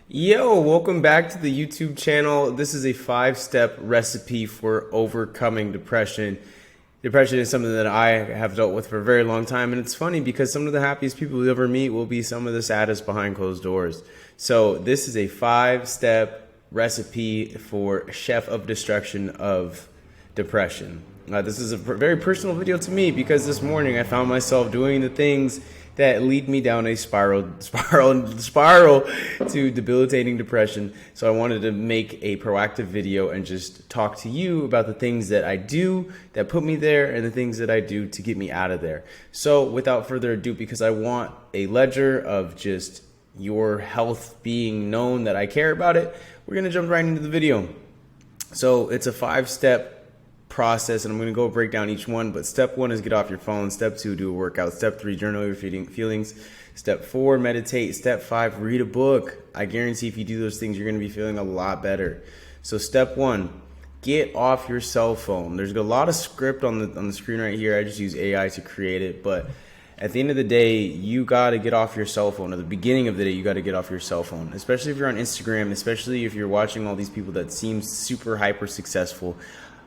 Yo, welcome back to the YouTube channel. This is a 5-step recipe for overcoming depression. Depression is something that I have dealt with for a very long time, and it's funny because some of the happiest people you'll ever meet will be some of the saddest behind closed doors. So this is a 5-step recipe for chef of destruction of depression. This is a very personal video to me because this morning I found myself doing the things that lead me down a spiral to debilitating depression. So I wanted to make a proactive video and just talk to you about the things that I do that put me there and the things that I do to get me out of there. So without further ado, because I want a ledger of just your health being known that I care about it, we're gonna jump right into the video. So it's a 5-step process, and I'm going to go break down each one. But step 1 is get off your phone. Step 2, do a workout. Step 3, journal your feelings. Step 4, meditate. Step 5, read a book. I guarantee if you do those things, you're going to be feeling a lot better. So step 1, get off your cell phone. There's a lot of script on the screen right here. I just use AI to create it, but at the end of the day, you got to get off your cell phone. At the beginning of the day, you got to get off your cell phone, especially if you're on Instagram, especially if you're watching all these people that seem super hyper successful,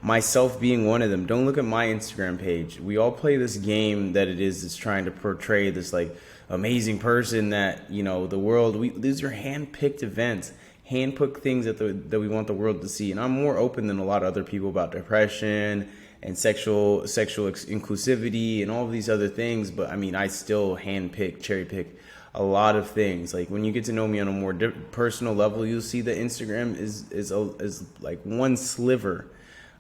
myself being one of them. Don't look at my Instagram page. We all play this game that it's trying to portray this like amazing person that, you know, the world, these are hand-picked events, hand-picked things that we want the world to see. And I'm more open than a lot of other people about depression and sexual inclusivity and all of these other things. But I mean, I still hand-pick, cherry-pick a lot of things. Like when you get to know me on a more personal level, you'll see that Instagram is like one sliver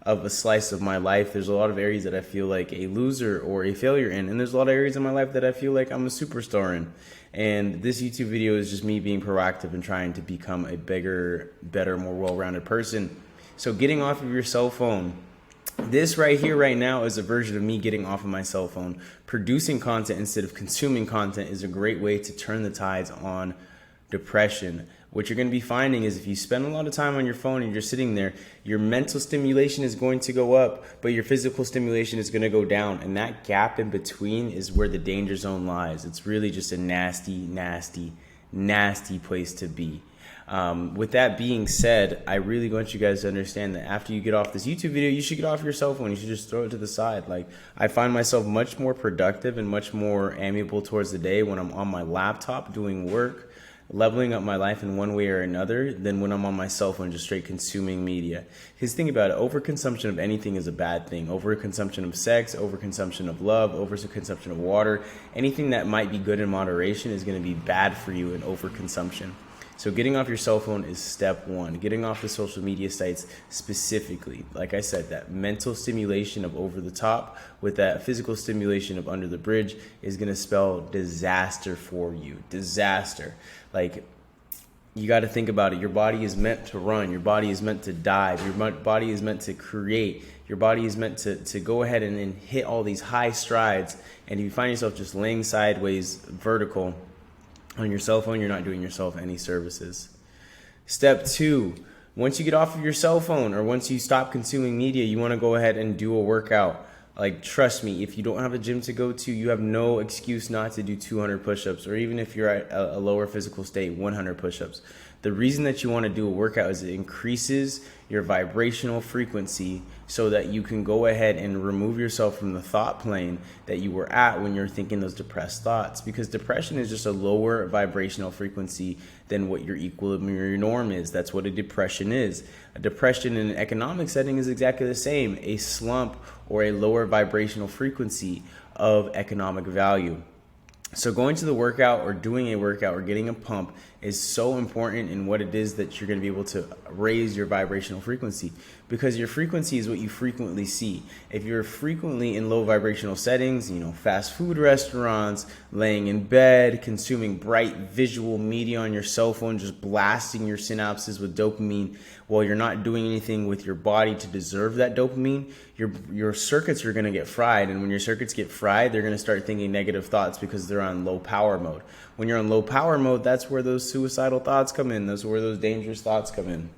of a slice of my life. There's a lot of areas that I feel like a loser or a failure in, and there's a lot of areas in my life that I feel like I'm a superstar in. And this YouTube video is just me being proactive and trying to become a bigger, better, more well-rounded person. So getting off of your cell phone. This right here, right now, is a version of me getting off of my cell phone. Producing content instead of consuming content is a great way to turn the tides on depression. What you're going to be finding is if you spend a lot of time on your phone and you're sitting there, your mental stimulation is going to go up, but your physical stimulation is going to go down. And that gap in between is where the danger zone lies. It's really just a nasty, nasty, nasty place to be. With that being said, I really want you guys to understand that after you get off this YouTube video, you should get off your cell phone. You should just throw it to the side. Like, I find myself much more productive and much more amiable towards the day when I'm on my laptop doing work, leveling up my life in one way or another, than when I'm on my cell phone just straight consuming media. Because think about it, overconsumption of anything is a bad thing. Overconsumption of sex, overconsumption of love, overconsumption of water, anything that might be good in moderation is going to be bad for you in overconsumption. So getting off your cell phone is step 1. Getting off the social media sites specifically. Like I said, that mental stimulation of over the top with that physical stimulation of under the bridge is going to spell disaster for you. Disaster. Like, you got to think about it. Your body is meant to run. Your body is meant to dive. Your body is meant to create. Your body is meant to go ahead and hit all these high strides. And if you find yourself just laying sideways vertical on your cell phone, you're not doing yourself any services. Step 2, once you get off of your cell phone or once you stop consuming media, you want to go ahead and do a workout. Like, trust me, if you don't have a gym to go to, you have no excuse not to do 200 push-ups, or even if you're at a lower physical state, 100 push-ups. The reason that you want to do a workout is it increases your vibrational frequency so that you can go ahead and remove yourself from the thought plane that you were at when you're thinking those depressed thoughts. Because depression is just a lower vibrational frequency than what your equilibrium or your norm is. That's what a depression is. A depression in an economic setting is exactly the same, a slump or a lower vibrational frequency of economic value. So going to the workout or doing a workout or getting a pump is so important in what it is that you're going to be able to raise your vibrational frequency, because your frequency is what you frequently see. If you're frequently in low vibrational settings, you know, fast food restaurants, laying in bed, consuming bright visual media on your cell phone, just blasting your synapses with dopamine while you're not doing anything with your body to deserve that dopamine, your circuits are going to get fried. And when your circuits get fried, they're going to start thinking negative thoughts because they're on low power mode. When you're on low power mode, that's where those suicidal thoughts come in. That's where those dangerous thoughts come in.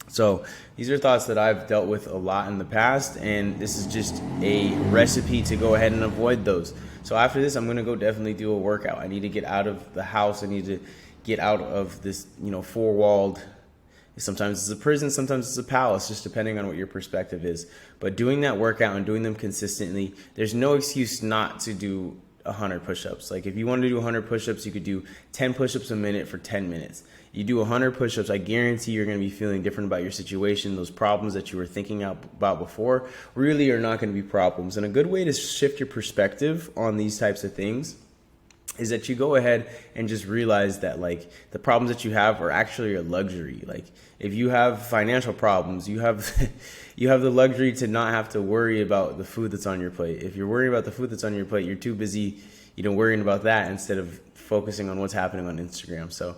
So these are thoughts that I've dealt with a lot in the past, and this is just a recipe to go ahead and avoid those. So after this, I'm going to go definitely do a workout. I need to get out of the house. I need to get out of this, four-walled, sometimes it's a prison, sometimes it's a palace, just depending on what your perspective is. But doing that workout and doing them consistently, there's no excuse not to do 100 push-ups. Like if you want to do 100 push-ups, you could do 10 push-ups a minute for 10 minutes. You do 100 push-ups, I guarantee you're going to be feeling different about your situation. Those problems that you were thinking about before really are not going to be problems. And a good way to shift your perspective on these types of things is that you go ahead and just realize that like the problems that you have are actually a luxury. Like if you have financial problems, you have the luxury to not have to worry about the food that's on your plate. If you're worrying about the food that's on your plate, you're too busy, worrying about that instead of focusing on what's happening on Instagram. So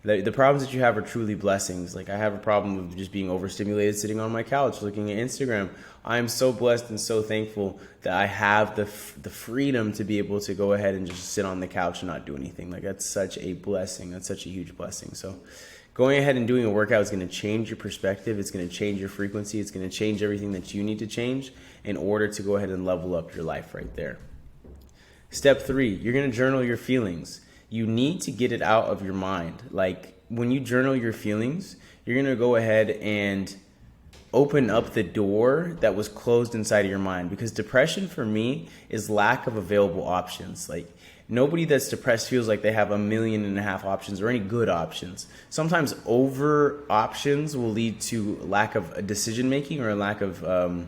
the problems that you have are truly blessings. Like I have a problem of just being overstimulated sitting on my couch looking at Instagram. I am so blessed and so thankful that I have the freedom to be able to go ahead and just sit on the couch and not do anything. Like that's such a blessing. That's such a huge blessing. So going ahead and doing a workout is going to change your perspective. It's going to change your frequency. It's going to change everything that you need to change in order to go ahead and level up your life right there. Step 3, you're going to journal your feelings. You need to get it out of your mind. Like when you journal your feelings, you're going to go ahead and open up the door that was closed inside of your mind, because depression for me is lack of available options. Like nobody that's depressed feels like they have 1.5 million options or any good options. Sometimes over options will lead to lack of decision making or a lack of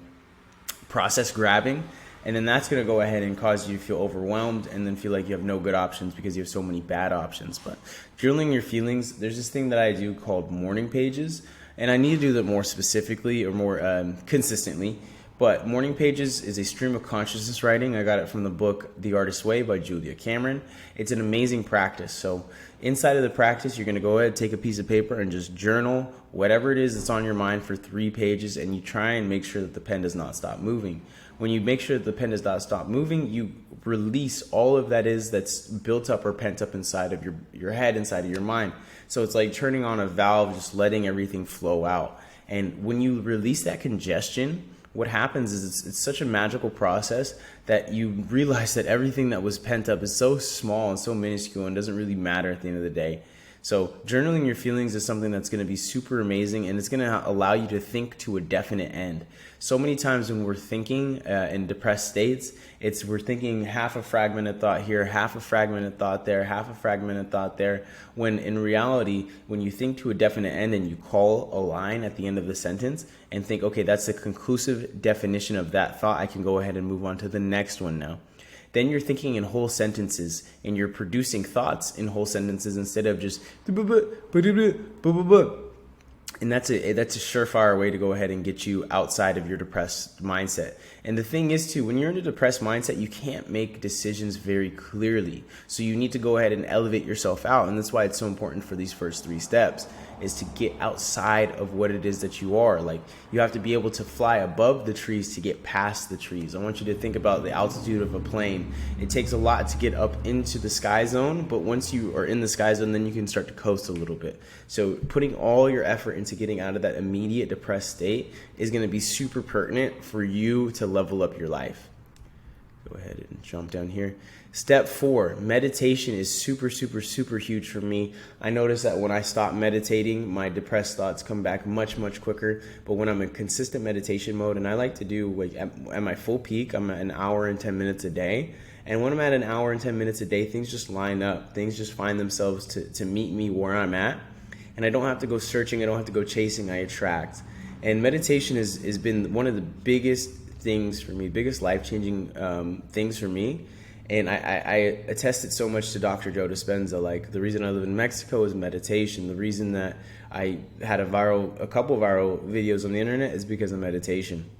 process grabbing. And then that's going to go ahead and cause you to feel overwhelmed and then feel like you have no good options because you have so many bad options. But journaling your feelings, there's this thing that I do called morning pages. And I need to do that more specifically or more consistently. But morning pages is a stream of consciousness writing. I got it from the book The Artist's Way by Julia Cameron. It's an amazing practice. So inside of the practice, you're going to go ahead, take a piece of paper and just journal whatever it is that's on your mind for 3 pages. And you try and make sure that the pen does not stop moving. When you make sure that the pen does not stop moving, you release all of that's built up or pent up inside of your head, inside of your mind. So it's like turning on a valve, just letting everything flow out. And when you release that congestion, what happens is it's such a magical process that you realize that everything that was pent up is so small and so minuscule and doesn't really matter at the end of the day. So journaling your feelings is something that's going to be super amazing, and it's going to allow you to think to a definite end. So many times when we're thinking in depressed states, we're thinking half a fragmented thought here, half a fragmented thought there, half a fragmented thought there, when in reality, when you think to a definite end and you call a line at the end of the sentence and think, okay, that's the conclusive definition of that thought, I can go ahead and move on to the next one now. Then you're thinking in whole sentences and you're producing thoughts in whole sentences instead of just and that's a surefire way to go ahead and get you outside of your depressed mindset. And the thing is too, when you're in a depressed mindset, you can't make decisions very clearly. So you need to go ahead and elevate yourself out. And that's why it's so important for these first 3 steps is to get outside of what it is that you are. Like you have to be able to fly above the trees to get past the trees. I want you to think about the altitude of a plane. It takes a lot to get up into the sky zone, but once you are in the sky zone, then you can start to coast a little bit. So putting all your effort into getting out of that immediate depressed state is going to be super pertinent for you to level up your life. Go ahead and jump down here. Step 4, meditation is super huge for me. I notice that when I stop meditating, my depressed thoughts come back much quicker. But when I'm in consistent meditation mode, and I like to do like at my full peak, I'm at 1 hour and 10 minutes a day. And when I'm at 1 hour and 10 minutes a day, things just line up. Things just find themselves to meet me where I'm at. And I don't have to go searching. I don't have to go chasing. I attract. And meditation has been one of the biggest things for me, biggest life-changing things for me. And I attest it so much to Dr. Joe Dispenza. Like the reason I live in Mexico is meditation. The reason that I had a couple viral videos on the internet is because of meditation.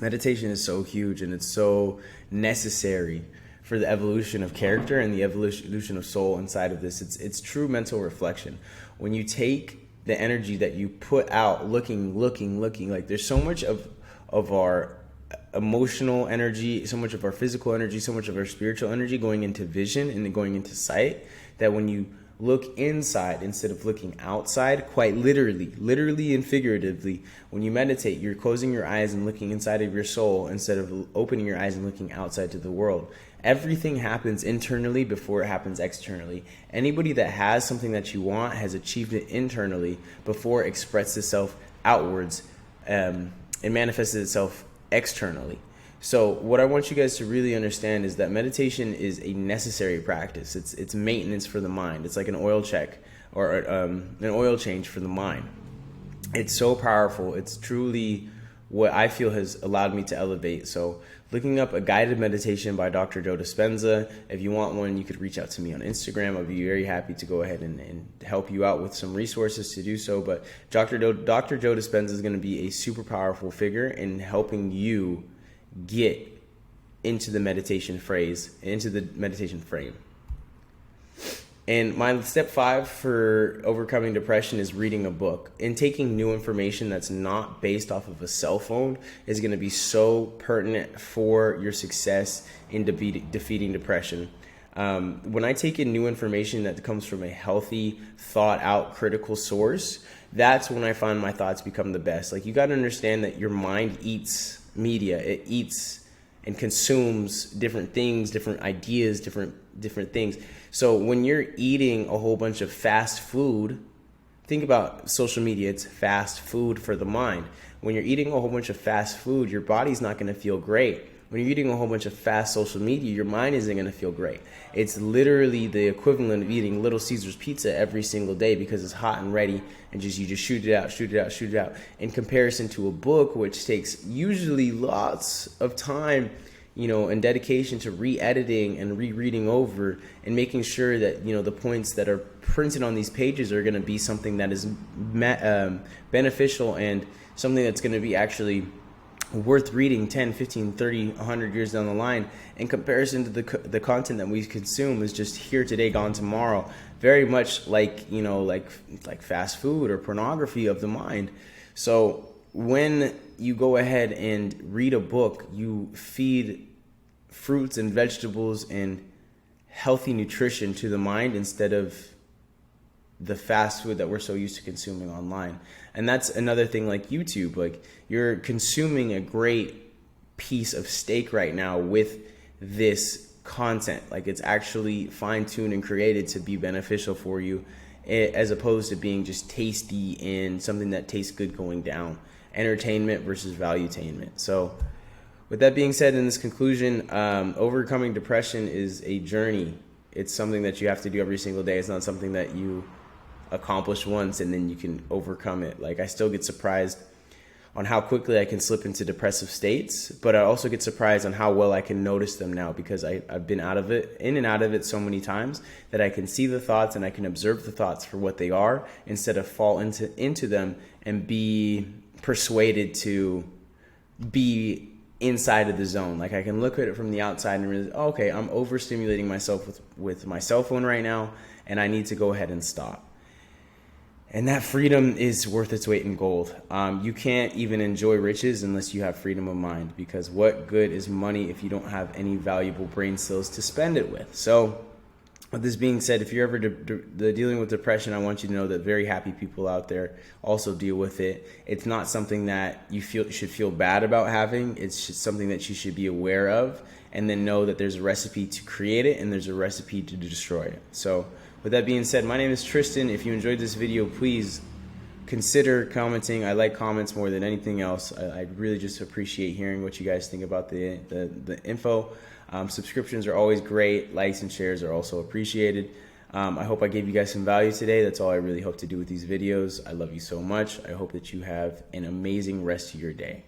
Meditation is so huge and it's so necessary for the evolution of character and the evolution of soul inside of this. It's true mental reflection. When you take the energy that you put out looking, like there's so much of our emotional energy, so much of our physical energy, so much of our spiritual energy going into vision and going into sight, that when you look inside instead of looking outside, quite literally and figuratively, when you meditate, you're closing your eyes and looking inside of your soul instead of opening your eyes and looking outside to the world. Everything happens internally before it happens externally. Anybody that has something that you want has achieved it internally before it expresses itself outwards. It manifests itself externally. So what I want you guys to really understand is that meditation is a necessary practice. It's maintenance for the mind. It's like an oil check or an oil change for the mind. It's so powerful. It's truly what I feel has allowed me to elevate. So looking up a guided meditation by Dr. Joe Dispenza. If you want one, you could reach out to me on Instagram. I'd be very happy to go ahead and help you out with some resources to do so. But Dr. Joe Dispenza is going to be a super powerful figure in helping you get into the meditation frame. And my step 5 for overcoming depression is reading a book. And taking new information that's not based off of a cell phone is going to be so pertinent for your success in defeating depression. When I take in new information that comes from a healthy, thought out, critical source, that's when I find my thoughts become the best. Like, you got to understand that your mind eats media. It eats and consumes different things, different ideas, different things. So when you're eating a whole bunch of fast food, think about social media. It's fast food for the mind. When you're eating a whole bunch of fast food, your body's not going to feel great. When you're eating a whole bunch of fast social media, your mind isn't going to feel great. It's literally the equivalent of eating Little Caesar's pizza every single day because it's hot and ready, and you just shoot it out. In comparison to a book, which takes usually lots of time, and dedication to re-editing and rereading over and making sure that, the points that are printed on these pages are going to be something that is beneficial and something that's going to be actually worth reading 10, 15, 30, 100 years down the line, in comparison to the content that we consume is just here today, gone tomorrow. Very much like, like fast food or pornography of the mind. So when you go ahead and read a book, you feed fruits and vegetables and healthy nutrition to the mind instead of the fast food that we're so used to consuming online. And that's another thing, like YouTube. Like, you're consuming a great piece of steak right now with this content. Like, it's actually fine-tuned and created to be beneficial for you, as opposed to being just tasty and something that tastes good going down. Entertainment versus valuetainment. So with that being said, in this conclusion, overcoming depression is a journey. It's something that you have to do every single day. It's not something that you accomplish once and then you can overcome it. Like, I still get surprised on how quickly I can slip into depressive states, but I also get surprised on how well I can notice them now, because I've been in and out of it so many times that I can see the thoughts and I can observe the thoughts for what they are instead of fall into them and be persuaded to be inside of the zone. Like, I can look at it from the outside and realize, okay, I'm overstimulating myself with my cell phone right now, and I need to go ahead and stop. And that freedom is worth its weight in gold. You can't even enjoy riches unless you have freedom of mind, because what good is money if you don't have any valuable brain cells to spend it with? So with this being said, if you're ever dealing with depression, I want you to know that very happy people out there also deal with it. It's not something that you should feel bad about having. It's just something that you should be aware of, and then know that there's a recipe to create it and there's a recipe to destroy it. So with that being said, my name is Tristan. If you enjoyed this video, please consider commenting. I like comments more than anything else. I really just appreciate hearing what you guys think about the info. Subscriptions are always great. Likes and shares are also appreciated. I hope I gave you guys some value today. That's all I really hope to do with these videos. I love you so much. I hope that you have an amazing rest of your day.